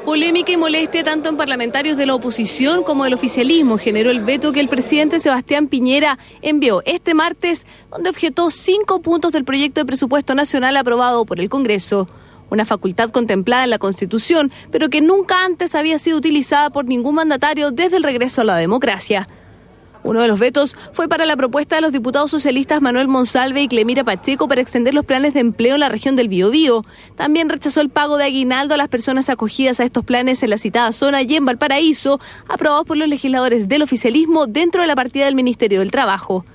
Polémica y molestia tanto en parlamentarios de la oposición como del oficialismo generó el veto que el presidente Sebastián Piñera envió este martes, donde objetó 5 puntos del proyecto de presupuesto nacional aprobado por el Congreso. Una facultad contemplada en la Constitución, pero que nunca antes había sido utilizada por ningún mandatario desde el regreso a la democracia. Uno de los vetos fue para la propuesta de los diputados socialistas Manuel Monsalve y Clemira Pacheco para extender los planes de empleo en la región del Biobío. También rechazó el pago de aguinaldo a las personas acogidas a estos planes en la citada zona y en Valparaíso, aprobados por los legisladores del oficialismo dentro de la partida del Ministerio del Trabajo.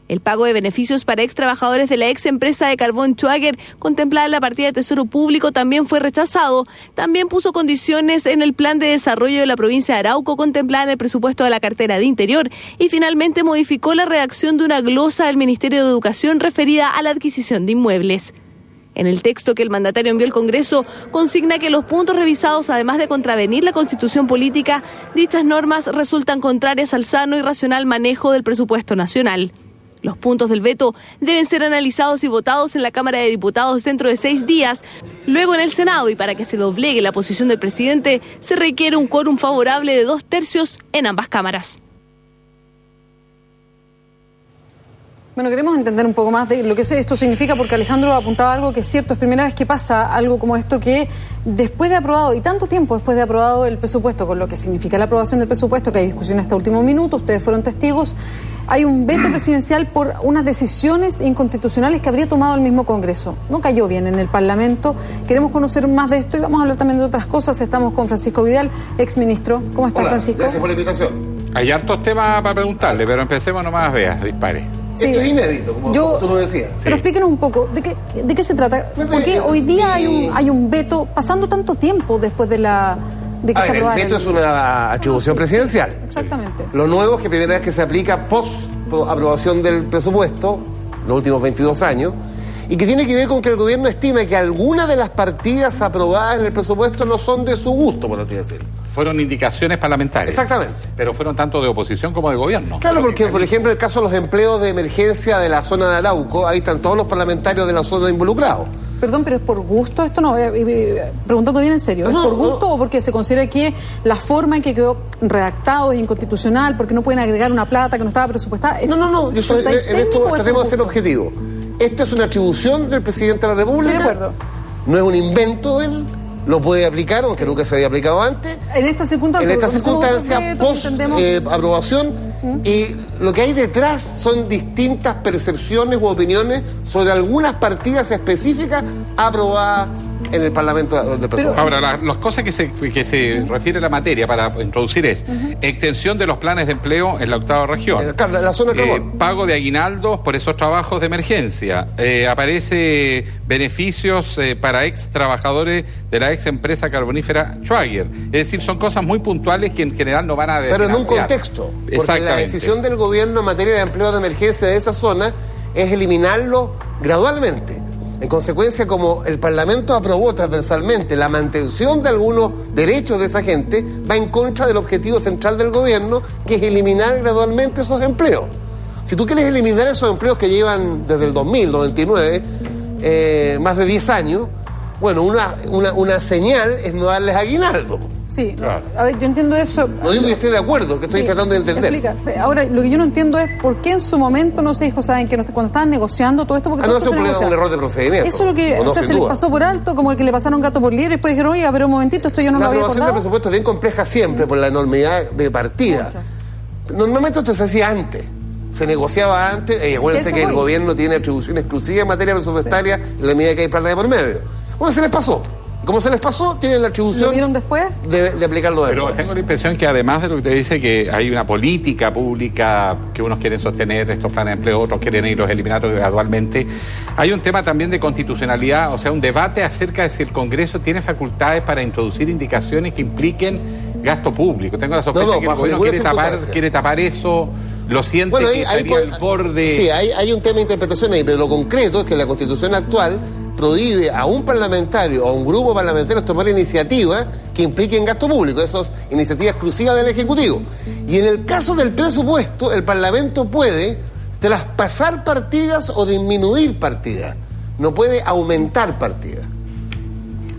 El pago de beneficios para ex trabajadores de la ex empresa de carbón Schwager, contemplada en la partida de Tesoro Público, también fue rechazado. También puso condiciones en el plan de desarrollo de la provincia de Arauco, contemplada en el presupuesto de la cartera de Interior. Y finalmente modificó la redacción de una glosa del Ministerio de Educación referida a la adquisición de inmuebles. En el texto que el mandatario envió al Congreso, consigna que los puntos revisados, además de contravenir la Constitución política, dichas normas resultan contrarias al sano y racional manejo del presupuesto nacional. Los puntos del veto deben ser analizados y votados en la Cámara de Diputados dentro de 6 días. Luego en el Senado, y para que se doblegue la posición del presidente, se requiere un quórum favorable de 2/3 en ambas cámaras. Bueno, queremos entender un poco más de lo que esto significa, porque Alejandro apuntaba algo que es cierto, es primera vez que pasa algo como esto, que después de aprobado, y tanto tiempo después de aprobado el presupuesto, con lo que significa la aprobación del presupuesto, que hay discusión hasta último minuto, ustedes fueron testigos, hay un veto presidencial por unas decisiones inconstitucionales que habría tomado el mismo Congreso. No cayó bien en el Parlamento. Queremos conocer más de esto y vamos a hablar también de otras cosas. Estamos con Francisco Vidal, exministro. ¿Cómo está, Francisco? Gracias por la invitación. Hay hartos temas para preguntarle, pero empecemos nomás, dispare. Sí. Esto es inédito, como tú lo decías. Pero explíquenos un poco, ¿de qué se trata? Porque hoy día hay un veto, pasando tanto tiempo después de que se aprobara. El veto es una atribución presidencial. Exactamente. Lo nuevo es que primera vez que se aplica post aprobación del presupuesto, los últimos 22 años, y que tiene que ver con que el gobierno estima que algunas de las partidas aprobadas en el presupuesto no son de su gusto, por así decirlo. Fueron indicaciones parlamentarias. Exactamente. Pero fueron tanto de oposición como de gobierno. Claro, porque, por ejemplo, el caso de los empleos de emergencia de la zona de Arauco, ahí están todos los parlamentarios de la zona involucrados. Perdón, pero ¿es por gusto esto? No, preguntando bien en serio. ¿Es por gusto o porque se considera que la forma en que quedó redactado es inconstitucional, porque no pueden agregar una plata que no estaba presupuestada? No. Yo soy, en esto tratemos de ser objetivos. Esta es una atribución del presidente de la República. Estoy de acuerdo. No es un invento de él. Lo puede aplicar, aunque nunca se había aplicado antes. En estas circunstancias, post aprobación, y lo que hay detrás son distintas percepciones u opiniones sobre algunas partidas específicas aprobadas en el Parlamento de Presupuesto. Ahora, las cosas que se refiere a la materia para introducir es extensión de los planes de empleo en la 8ª región. La zona de carbón. Pago de aguinaldos por esos trabajos de emergencia. Aparece beneficios para ex trabajadores de la ex empresa carbonífera Schwager. Es decir, son cosas muy puntuales que en general no van a pero en un contexto. Porque la decisión del gobierno en materia de empleo de emergencia de esa zona es eliminarlo gradualmente. En consecuencia, como el Parlamento aprobó transversalmente la mantención de algunos derechos de esa gente, va en contra del objetivo central del gobierno, que es eliminar gradualmente esos empleos. Si tú quieres eliminar esos empleos que llevan desde el 2099, más de 10 años, bueno, una señal es no darles aguinaldo. Sí, claro. A ver, yo entiendo eso. No digo que esté de acuerdo, que estoy tratando de entender. Explica. Ahora, lo que yo no entiendo es por qué en su momento no se dijo, ¿saben? Que cuando estaban negociando todo esto, porque todo esto se negocia. Un error de procedimiento. Eso es lo que, se les pasó por alto, como el que le pasaron gato por liebre, y después dijeron, oiga, pero un momentito, esto yo no lo había acordado. La aprobación del presupuesto es bien compleja siempre por la enormidad de partidas. Normalmente esto se hacía antes. Se negociaba antes. Acuérdense que el gobierno tiene atribución exclusiva en materia presupuestaria en la medida que hay plata de por medio. Bueno, se les pasó. Como se les pasó, tienen la atribución. ¿Lo vieron después? De aplicarlo después. Pero tengo la impresión que además de lo que te dice, que hay una política pública que unos quieren sostener estos planes de empleo, otros quieren irlos eliminando gradualmente. Hay un tema también de constitucionalidad, o sea, un debate acerca de si el Congreso tiene facultades para introducir indicaciones que impliquen gasto público. Tengo la sospecha que el gobierno quiere tapar eso. Lo siente que estaría al borde. Sí, hay un tema de interpretación ahí, pero lo concreto es que la Constitución actual prohíbe a un parlamentario o a un grupo parlamentario tomar iniciativas que impliquen gasto público. Eso es iniciativa exclusiva del Ejecutivo. Y en el caso del presupuesto, el Parlamento puede traspasar partidas o disminuir partidas. No puede aumentar partidas.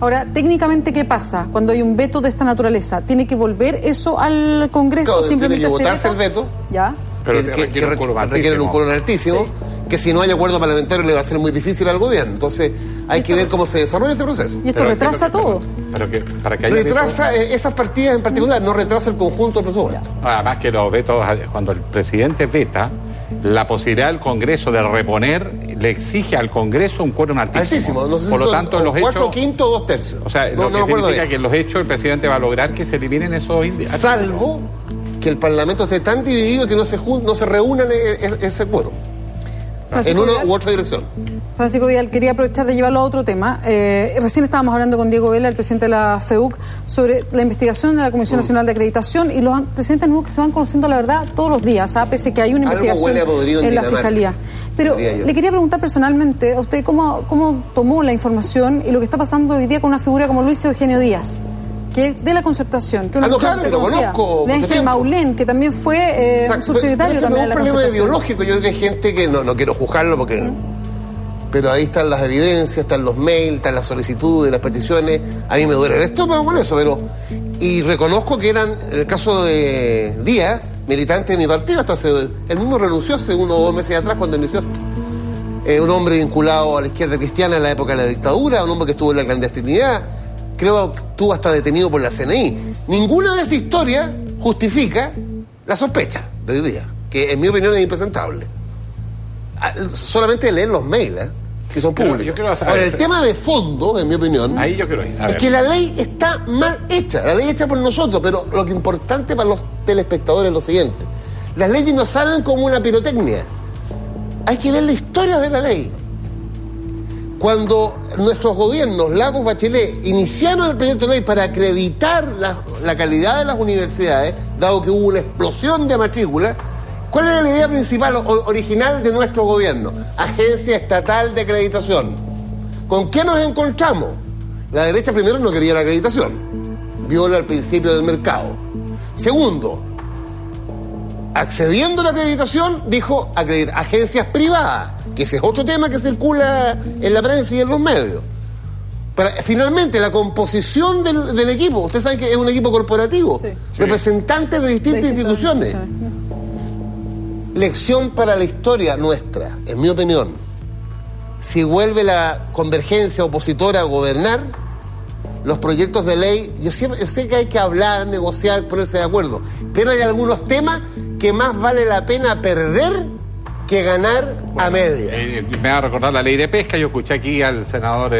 Ahora, técnicamente, ¿qué pasa cuando hay un veto de esta naturaleza? ¿Tiene que volver eso al Congreso? Claro, simplemente tiene que votarse el veto. ¿Ya? Pero requieren un quórum altísimo. Sí. Que si no hay acuerdo parlamentario le va a ser muy difícil al gobierno. Entonces hay que ver cómo se desarrolla este proceso. Y esto retrasa todo. Para que haya retrasa esas partidas en particular, no retrasa el conjunto del presupuesto. Además que los vetos, cuando el presidente veta, la posibilidad del Congreso de reponer le exige al Congreso un quórum altísimo. No sé si por lo tanto, los 4 quintos o 2/3. O sea, lo que significa que en los hechos el presidente va a lograr que se eliminen esos índices. Salvo que el Parlamento esté tan dividido que no se reúnan ese quórum. En una u otra dirección. Francisco Vidal, quería aprovechar de llevarlo a otro tema. Recién estábamos hablando con Diego Vela, el presidente de la FEUC, sobre la investigación de la Comisión Nacional de Acreditación y los antecedentes nuevos que se van conociendo, la verdad, todos los días, pese que hay una investigación en la Fiscalía. Pero le quería preguntar personalmente a usted cómo tomó la información y lo que está pasando hoy día con una figura como Luis Eugenio Díaz, que es de la Concertación, que es una persona que conocía, de Ángel Maulén, que también fue subsecretario también de la Concertación. Es un problema ideológico. Yo creo que hay gente que no quiero juzgarlo porque... Pero ahí están las evidencias, están los mails, están las solicitudes, las peticiones. A mí me duele el estómago con eso, pero... Y reconozco que eran, en el caso de Díaz, militante de mi partido, él mismo renunció hace 1 o 2 meses atrás cuando inició esto. Un hombre vinculado a la izquierda cristiana en la época de la dictadura, un hombre que estuvo en la clandestinidad, creo que estuvo hasta detenido por la CNI. Ninguna de esas historias justifica la sospecha de hoy día, que en mi opinión es impresentable. Solamente leer los mails, que son públicos. Ahora, el tema de fondo, en mi opinión, ahí yo quiero ir. Es que la ley está mal hecha, la ley hecha por nosotros, pero lo que es importante para los telespectadores es lo siguiente: las leyes no salen como una pirotecnia, hay que ver la historia de la ley. Cuando nuestros gobiernos, Lagos, Bachelet, iniciaron el proyecto de ley para acreditar la calidad de las universidades, dado que hubo una explosión de matrículas, ¿cuál era la idea principal original de nuestro gobierno? Agencia Estatal de Acreditación. ¿Con qué nos encontramos? La derecha primero no quería la acreditación, viola el principio del mercado. Segundo, accediendo a la acreditación, dijo agencias privadas, que ese es otro tema que circula en la prensa y en los medios. Finalmente, la composición del equipo, ustedes saben que es un equipo corporativo, sí. Representantes de distintas instituciones. Lección para la historia nuestra, en mi opinión. Si vuelve la convergencia opositora a gobernar, los proyectos de ley, yo sé que hay que hablar, negociar, ponerse de acuerdo, pero hay algunos temas que más vale la pena perder que ganar a media. Me va a recordar la ley de pesca. Yo escuché aquí al senador,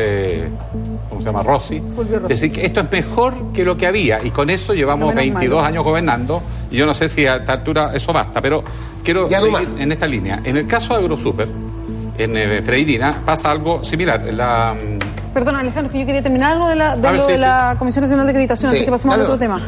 ¿cómo se llama? Rossi, decir que esto es mejor que lo que había, y con eso llevamos 22 años gobernando, y yo no sé si a esta altura eso basta, pero quiero seguir en esta línea. En el caso de AgroSuper, en Freirina, pasa algo similar. Perdón, Alejandro, que yo quería terminar algo de la Comisión Nacional de Acreditación, así que pasemos al otro tema.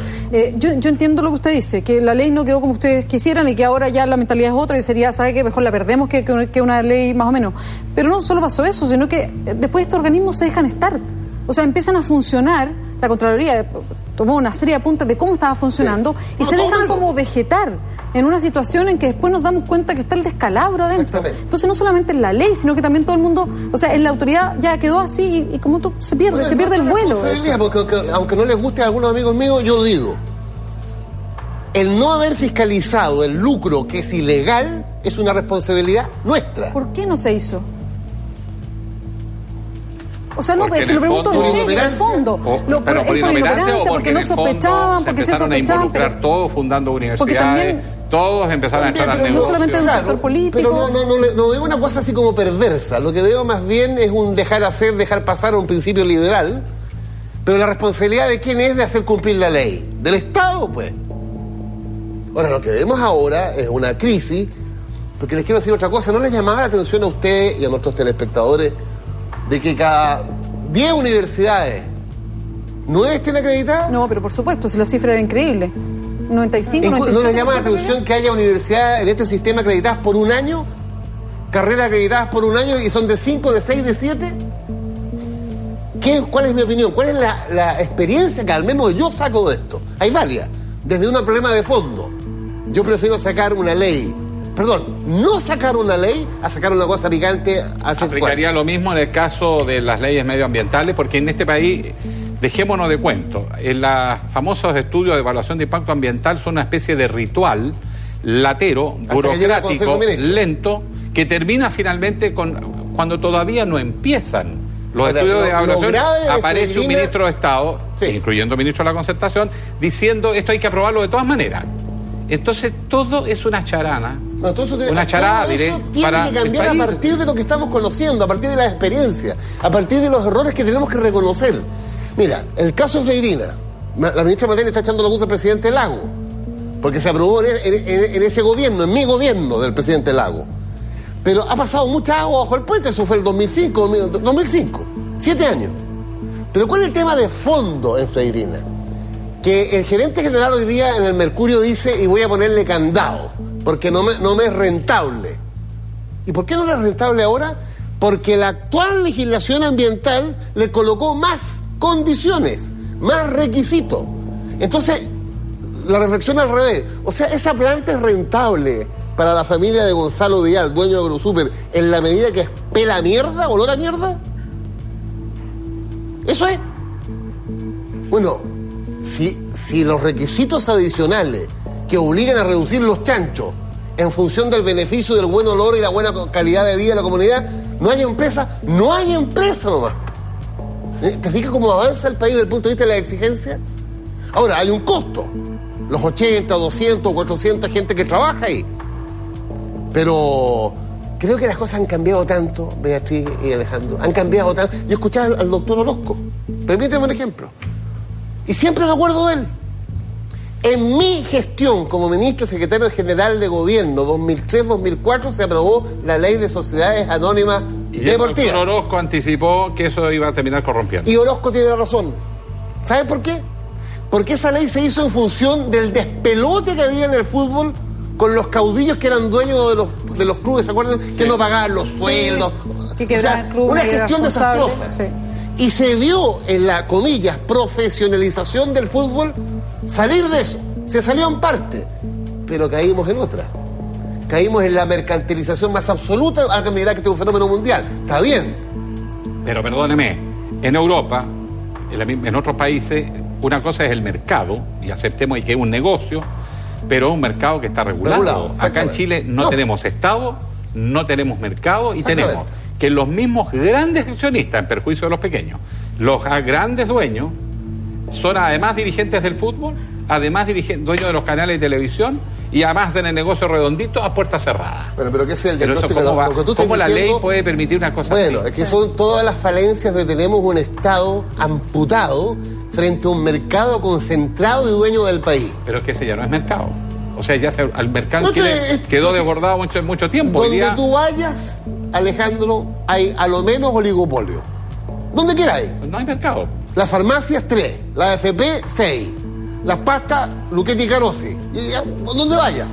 Yo entiendo lo que usted dice, que la ley no quedó como ustedes quisieran y que ahora ya la mentalidad es otra y sería, ¿sabe qué? Mejor la perdemos que una ley más o menos. Pero no solo pasó eso, sino que después estos organismos se dejan estar. O sea, empiezan a funcionar, la Contraloría tomó una serie de apuntes de cómo estaba funcionando y se dejan como vegetar en una situación en que después nos damos cuenta que está el descalabro adentro. Entonces no solamente en la ley, sino que también todo el mundo, o sea, en la autoridad ya quedó así y como tú, se pierde el vuelo. Porque aunque no les guste a algunos amigos míos, yo lo digo. El no haber fiscalizado el lucro, que es ilegal, es una responsabilidad nuestra. ¿Por qué no se hizo? O sea, no, es que lo pregunto en serio, en el fondo. ¿Pero por inoperancia o porque no sospechaban, porque se sospechaban? A involucrar todos fundando universidades, todos empezaron a entrar al negocio. No solamente de un sector político. Pero no veo una cosa así como perversa. Lo que veo más bien es un dejar hacer, dejar pasar a un principio liberal. Pero la responsabilidad de quién es de hacer cumplir la ley. Del Estado, pues. Ahora, lo que vemos ahora es una crisis, porque les quiero decir otra cosa. ¿No les llamaba la atención a usted y a nuestros telespectadores de que cada 10 universidades, 9 estén acreditadas? No, pero por supuesto, si la cifra era increíble. 95, 97. ¿No les llama la atención que haya universidades en este sistema acreditadas por un año? Carreras acreditadas por un año y son de 5, de 6, de 7. ¿Cuál es mi opinión? ¿Cuál es la experiencia que al menos yo saco de esto? Hay varias. Desde un problema de fondo. Yo prefiero sacar una ley no sacar una ley a sacar una cosa picante a 3 Aplicaría lo mismo en el caso de las leyes medioambientales, porque en este país, dejémonos de cuento, en los famosos estudios de evaluación de impacto ambiental son una especie de ritual latero, burocrático, lento, que termina finalmente cuando todavía no empiezan los estudios de evaluación. Aparece un ministro de Estado, incluyendo ministro de la Concertación, diciendo esto hay que aprobarlo de todas maneras. Entonces todo es una charana. Una charada, diré, para que cambiar a partir de lo que estamos conociendo, a partir de la experiencia, a partir de los errores que tenemos que reconocer. Mira, el caso Freirina, la ministra Matei le está echando la culpa al presidente Lago, porque se aprobó en ese gobierno, en mi gobierno del presidente Lago. Pero ha pasado mucha agua bajo el puente, eso fue el 2005, 7 años. Pero ¿cuál es el tema de fondo en Freirina? Que el gerente general hoy día en el Mercurio dice, y voy a ponerle candado, porque no me es rentable. ¿Y por qué no le es rentable ahora? Porque la actual legislación ambiental le colocó más condiciones, más requisitos. Entonces, la reflexión al revés. O sea, esa planta es rentable para la familia de Gonzalo Vial, dueño de AgroSuper, en la medida que es pela mierda, olor a mierda. Eso es. Bueno, si los requisitos adicionales que obligan a reducir los chanchos en función del beneficio del buen olor y la buena calidad de vida de la comunidad, no hay empresa nomás. ¿Te fijas cómo avanza el país desde el punto de vista de la exigencia? Ahora, hay un costo. Los 80, 200, 400 gente que trabaja ahí. Pero creo que las cosas han cambiado tanto, Beatriz y Alejandro. Han cambiado tanto. Yo escuchaba al doctor Orozco. Permíteme un ejemplo. Y siempre me acuerdo de él. En mi gestión como ministro secretario general de gobierno, 2003-2004, se aprobó la ley de sociedades anónimas deportivas. Y el doctor Orozco anticipó que eso iba a terminar corrompiendo. Y Orozco tiene razón. ¿Sabe por qué? Porque esa ley se hizo en función del despelote que había en el fútbol con los caudillos que eran dueños de los clubes, ¿se acuerdan? Sí. Que no pagaban los sueldos. Sí. Que una gestión desastrosa. Sí. Y se vio en la, comillas, profesionalización del fútbol salir de eso. Se salió en parte, pero caímos en otra. Caímos en la mercantilización más absoluta. Ahora que me dirá que este es un fenómeno mundial. Está bien. Pero perdóneme, en Europa, en otros países, una cosa es el mercado, y aceptemos que es un negocio, pero es un mercado que está regulado. Acá en Chile no tenemos Estado, no tenemos mercado, y tenemos que los mismos grandes accionistas, en perjuicio de los pequeños, los grandes dueños, son además dirigentes del fútbol, además dueños de los canales de televisión, y además en el negocio redondito a puertas cerradas. Bueno, pero ¿qué es el diagnóstico? ¿Cómo la ley puede permitir una cosa así? Bueno, es que son todas las falencias de tenemos un Estado amputado frente a un mercado concentrado y dueño del país. Pero es que ese ya no es mercado. O sea, ya el mercado quedó desbordado mucho tiempo. Donde tú vayas, Alejandro, hay a lo menos oligopolio. ¿Dónde quiera hay? No hay mercado. Las farmacias 3, la AFP 6, las pastas Luchetti y Carosi. ¿Dónde vayas?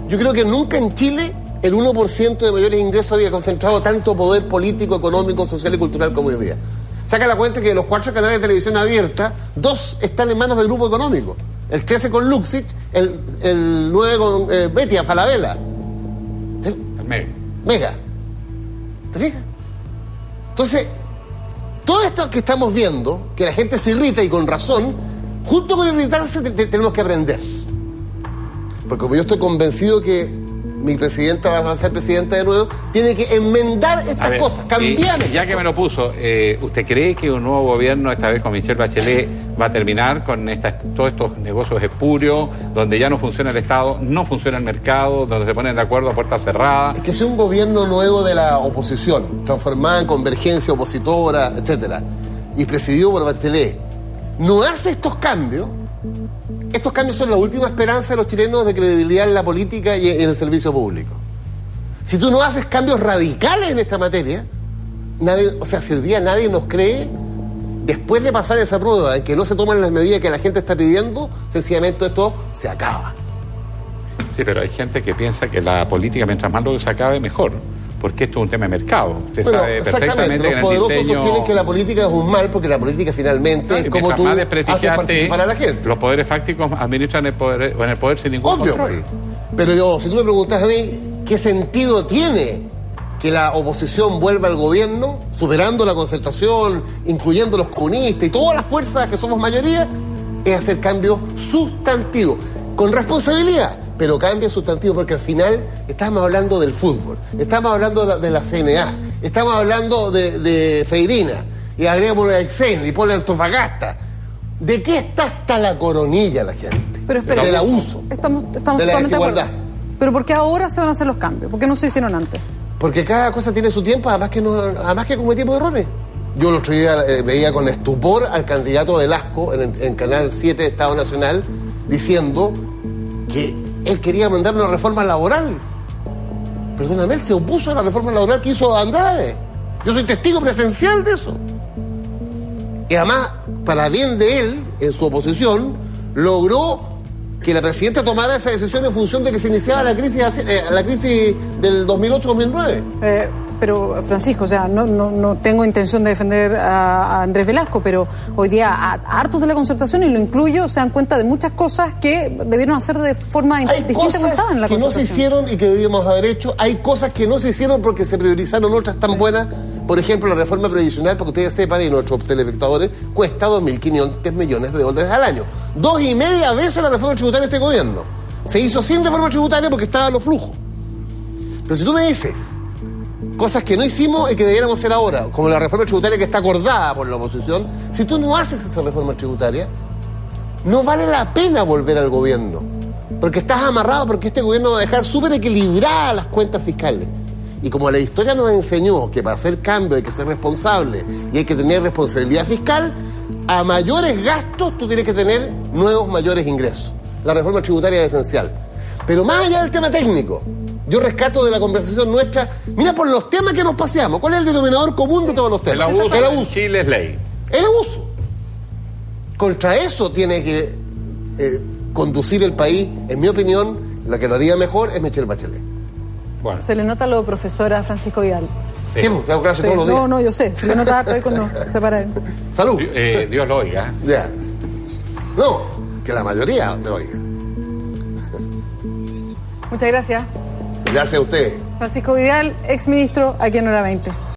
Yo creo que nunca en Chile el 1% de mayores ingresos había concentrado tanto poder político, económico, social y cultural como hoy día. Saca la cuenta que de los 4 canales de televisión abierta, 2 están en manos del grupo económico. El 13 con Luxich, el 9 con Betia, Falabella. El Mega. ¿Te fijas? Entonces, todo esto que estamos viendo, que la gente se irrita y con razón, junto con irritarse tenemos que aprender. Porque como yo estoy convencido que mi presidenta va a ser presidenta de nuevo, tiene que enmendar estas cosas, cambiar. Ya que me lo puso, ¿usted cree que un nuevo gobierno, esta vez con Michelle Bachelet, va a terminar con todos estos negocios espurios, donde ya no funciona el Estado, no funciona el mercado, donde se ponen de acuerdo a puertas cerradas? Es que sea un gobierno nuevo de la oposición, transformada en convergencia opositora, etcétera, y presidido por Bachelet, no hace estos cambios. Estos cambios son la última esperanza de los chilenos de credibilidad en la política y en el servicio público. Si tú no haces cambios radicales en esta materia, si hoy día nadie nos cree, después de pasar esa prueba en que no se toman las medidas que la gente está pidiendo, sencillamente esto se acaba. Sí, pero hay gente que piensa que la política, mientras más lo se acabe, mejor. Porque esto es un tema de mercado. Usted sabe perfectamente que los poderosos sostienen que la política es un mal, porque la política finalmente es como tú haces participar a la gente. Los poderes fácticos administran el poder sin ningún control. Pero si tú me preguntas a mí, ¿qué sentido tiene que la oposición vuelva al gobierno, superando la concertación, incluyendo los comunistas y todas las fuerzas que somos mayoría? Es hacer cambios sustantivos, con responsabilidad, pero cambios sustantivos, porque al final estamos hablando del fútbol, estamos hablando de la CNA, estamos hablando de Feirina, y agregámosle a Excel y ponle Antofagasta. ¿De qué está hasta la coronilla la gente? Pero espera, del abuso, estamos de la desigualdad. Pero ¿por qué ahora se van a hacer los cambios? ¿Por qué no se hicieron antes? Porque cada cosa tiene su tiempo, además que cometimos errores. Yo el otro día veía con estupor al candidato de Velasco en Canal 7 de Estado Nacional diciendo que él quería mandar una reforma laboral. Perdóname, él se opuso a la reforma laboral que hizo Andrade. Yo soy testigo presencial de eso. Y además, para bien de él, en su oposición, logró que la presidenta tomara esa decisión en función de que se iniciaba la crisis del 2008-2009. Pero, Francisco, o sea, no tengo intención de defender a Andrés Velasco, pero hoy día hartos de la concertación, y lo incluyo, se dan cuenta de muchas cosas que debieron hacer de forma distinta como estaban en la concertación. Hay cosas que no se hicieron y que debíamos haber hecho. Hay cosas que no se hicieron porque se priorizaron otras tan buenas. Por ejemplo, la reforma previsional, para que ustedes sepan, y nuestros telespectadores, cuesta 2.500 millones de dólares al año. 2,5 veces la reforma tributaria de este gobierno. Se hizo sin reforma tributaria porque estaban los flujos. Pero si tú me dices cosas que no hicimos y que debiéramos hacer ahora, como la reforma tributaria que está acordada por la oposición, si tú no haces esa reforma tributaria, no vale la pena volver al gobierno. Porque estás amarrado, porque este gobierno va a dejar súper equilibradas las cuentas fiscales. Y como la historia nos enseñó que para hacer cambio hay que ser responsable y hay que tener responsabilidad fiscal, a mayores gastos tú tienes que tener nuevos mayores ingresos. La reforma tributaria es esencial. Pero más allá del tema técnico, yo rescato de la conversación nuestra, mira por los temas que nos paseamos. ¿Cuál es el denominador común de todos los temas? El abuso. Chile es ley. El abuso. Contra eso tiene que conducir el país, en mi opinión, la que lo haría mejor es Michelle Bachelet. Bueno. Se le nota lo profesora Francisco Vidal. Sí, pues, hago clase todos los días. No, yo sé, se le nota harto ahí cuando se para él. Salud. Dios lo oiga. Ya. No, que la mayoría lo oiga. Muchas gracias. Gracias a ustedes. Francisco Vidal, exministro aquí en Hora 20.